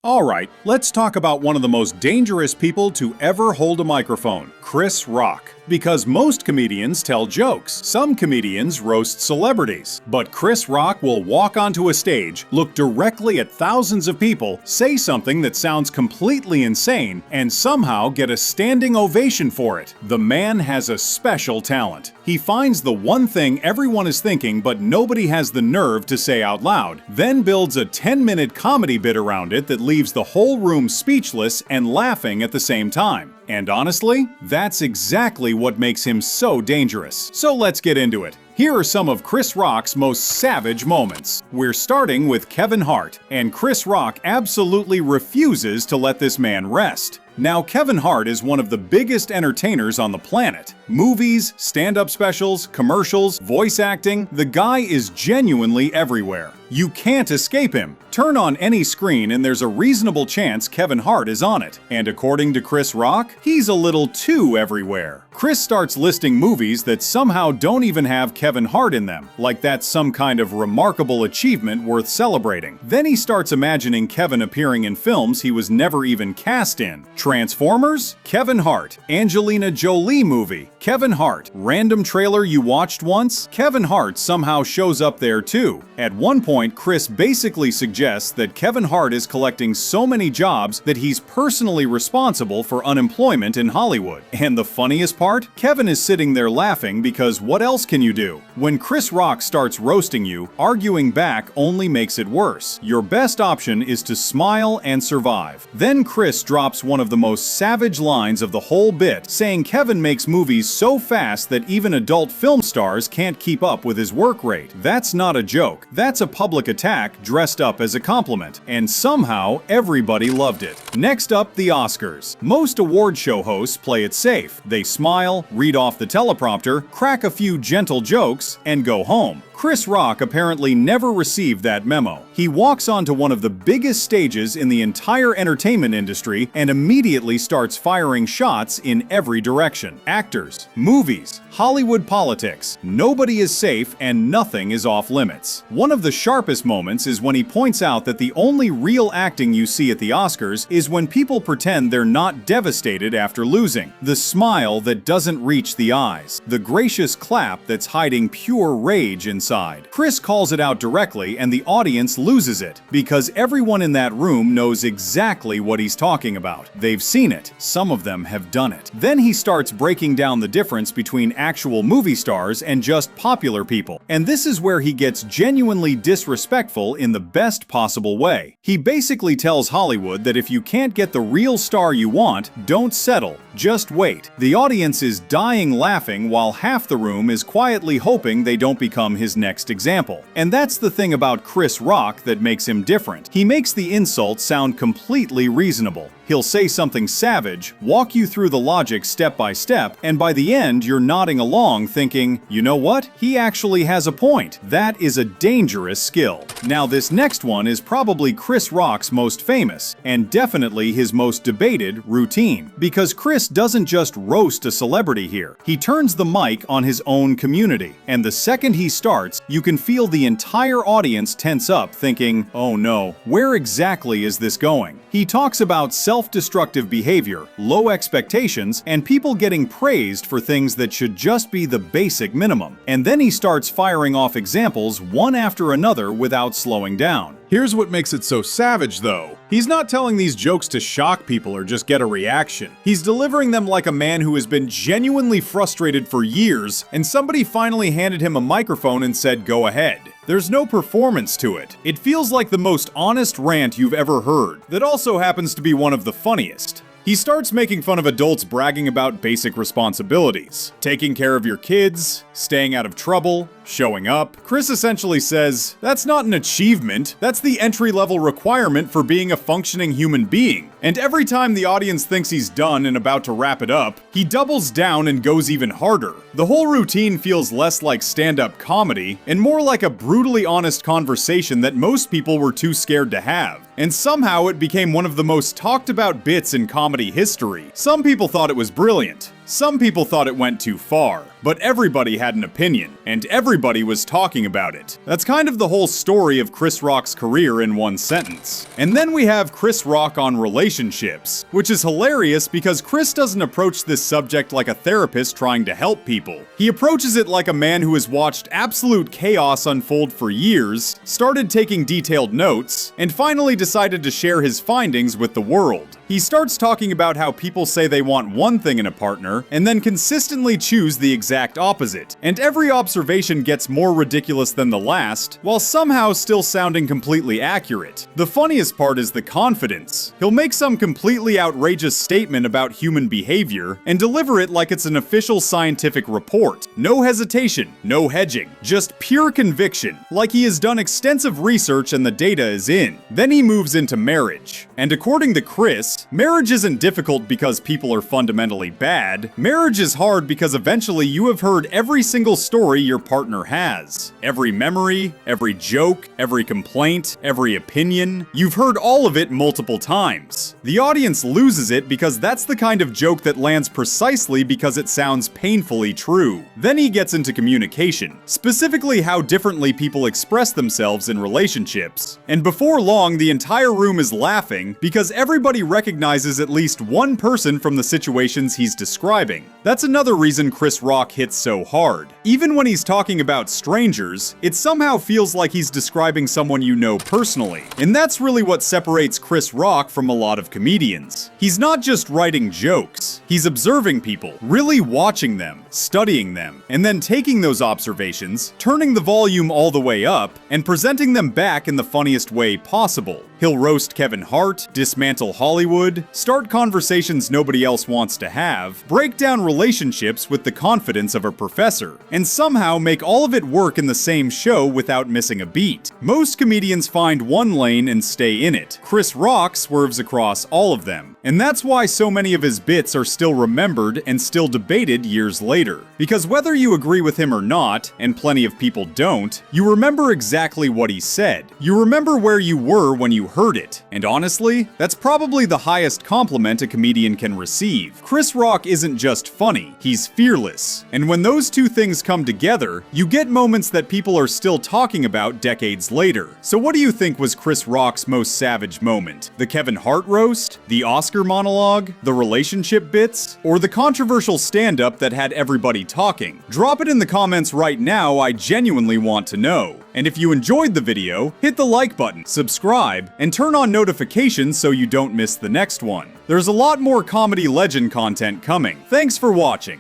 Alright, let's talk about one of the most dangerous people to ever hold a microphone, Chris Rock. Because most comedians tell jokes, some comedians roast celebrities, but Chris Rock will walk onto a stage, look directly at thousands of people, say something that sounds completely insane, and somehow get a standing ovation for it. The man has a special talent. He finds the one thing everyone is thinking but nobody has the nerve to say out loud, then builds a 10-minute comedy bit around it that leaves the whole room speechless and laughing at the same time. And honestly, that's exactly what makes him so dangerous. So let's get into it. Here are some of Chris Rock's most savage moments. We're starting with Kevin Hart, and Chris Rock absolutely refuses to let this man rest. Now, Kevin Hart is one of the biggest entertainers on the planet. Movies, stand-up specials, commercials, voice acting, the guy is genuinely everywhere. You can't escape him. Turn on any screen and there's a reasonable chance Kevin Hart is on it. And according to Chris Rock, he's a little too everywhere. Chris starts listing movies that somehow don't even have Kevin Hart in them, like that's some kind of remarkable achievement worth celebrating. Then he starts imagining Kevin appearing in films he was never even cast in. Transformers? Kevin Hart. Angelina Jolie movie? Kevin Hart. Random trailer you watched once? Kevin Hart somehow shows up there too. At one point, Chris basically suggests that Kevin Hart is collecting so many jobs that he's personally responsible for unemployment in Hollywood. And the funniest part? Kevin is sitting there laughing because what else can you do? When Chris Rock starts roasting you, arguing back only makes it worse. Your best option is to smile and survive. Then Chris drops one of the most savage lines of the whole bit, saying Kevin makes movies so fast that even adult film stars can't keep up with his work rate. That's not a joke. That's a public attack dressed up as a compliment. And somehow, everybody loved it. Next up, the Oscars. Most award show hosts play it safe. They smile, read off the teleprompter, crack a few gentle jokes, and go home. Chris Rock apparently never received that memo. He walks onto one of the biggest stages in the entire entertainment industry and immediately starts firing shots in every direction. Actors, movies, Hollywood politics. Nobody is safe and nothing is off limits. One of the sharpest moments is when he points out that the only real acting you see at the Oscars is when people pretend they're not devastated after losing. The smile that doesn't reach the eyes. The gracious clap that's hiding pure rage inside. Chris calls it out directly and the audience loses it, because everyone in that room knows exactly what he's talking about. They've seen it. Some of them have done it. Then he starts breaking down the difference between actual movie stars and just popular people. And this is where he gets genuinely disrespectful in the best possible way. He basically tells Hollywood that if you can't get the real star you want, don't settle. Just wait. The audience is dying laughing while half the room is quietly hoping they don't become his next example. And that's the thing about Chris Rock that makes him different. He makes the insults sound completely reasonable. He'll say something savage, walk you through the logic step by step, and by the end you're nodding along thinking, you know what? He actually has a point. That is a dangerous skill. Now this next one is probably Chris Rock's most famous, and definitely his most debated routine. Because Chris doesn't just roast a celebrity here. He turns the mic on his own community. And the second he starts, you can feel the entire audience tense up thinking, oh no, where exactly is this going? He talks about self-destructive behavior, low expectations, and people getting praised for things that should just be the basic minimum. And then he starts firing off examples one after another without slowing down. Here's what makes it so savage, though. He's not telling these jokes to shock people or just get a reaction. He's delivering them like a man who has been genuinely frustrated for years, and somebody finally handed him a microphone and said, go ahead. There's no performance to it. It feels like the most honest rant you've ever heard, that also happens to be one of the funniest. He starts making fun of adults bragging about basic responsibilities. Taking care of your kids, staying out of trouble, showing up. Chris essentially says, that's not an achievement, that's the entry-level requirement for being a functioning human being. And every time the audience thinks he's done and about to wrap it up, he doubles down and goes even harder. The whole routine feels less like stand-up comedy and more like a brutally honest conversation that most people were too scared to have. And somehow it became one of the most talked about bits in comedy history. Some people thought it was brilliant. Some people thought it went too far, but everybody had an opinion, and everybody was talking about it. That's kind of the whole story of Chris Rock's career in one sentence. And then we have Chris Rock on relationships, which is hilarious because Chris doesn't approach this subject like a therapist trying to help people. He approaches it like a man who has watched absolute chaos unfold for years, started taking detailed notes, and finally decided to share his findings with the world. He starts talking about how people say they want one thing in a partner, and then consistently choose the exact opposite. And every observation gets more ridiculous than the last, while somehow still sounding completely accurate. The funniest part is the confidence. He'll make some completely outrageous statement about human behavior, and deliver it like it's an official scientific report. No hesitation, no hedging, just pure conviction, like he has done extensive research and the data is in. Then he moves into marriage. And according to Chris, marriage isn't difficult because people are fundamentally bad. Marriage is hard because eventually you have heard every single story your partner has. Every memory, every joke, every complaint, every opinion. You've heard all of it multiple times. The audience loses it because that's the kind of joke that lands precisely because it sounds painfully true. Then he gets into communication, specifically how differently people express themselves in relationships. And before long, the entire room is laughing because everybody recognizes at least one person from the situations he's describing. That's another reason Chris Rock hits so hard. Even when he's talking about strangers, it somehow feels like he's describing someone you know personally. And that's really what separates Chris Rock from a lot of comedians. He's not just writing jokes, he's observing people, really watching them, studying them, and then taking those observations, turning the volume all the way up, and presenting them back in the funniest way possible. He'll roast Kevin Hart, dismantle Hollywood, start conversations nobody else wants to have, break down relationships with the confidence of a professor, and somehow make all of it work in the same show without missing a beat. Most comedians find one lane and stay in it. Chris Rock swerves across all of them. And that's why so many of his bits are still remembered and still debated years later. Because whether you agree with him or not, and plenty of people don't, you remember exactly what he said. You remember where you were when you heard it. And honestly, that's probably the highest compliment a comedian can receive. Chris Rock isn't just funny, he's fearless. And when those two things come together, you get moments that people are still talking about decades later. So what do you think was Chris Rock's most savage moment? The Kevin Hart roast? The Oscar monologue? The relationship bits? Or the controversial stand-up that had everybody talking? Drop it in the comments right now, I genuinely want to know. And if you enjoyed the video, hit the like button, subscribe, and turn on notifications so you don't miss the next one. There's a lot more comedy legend content coming. Thanks for watching.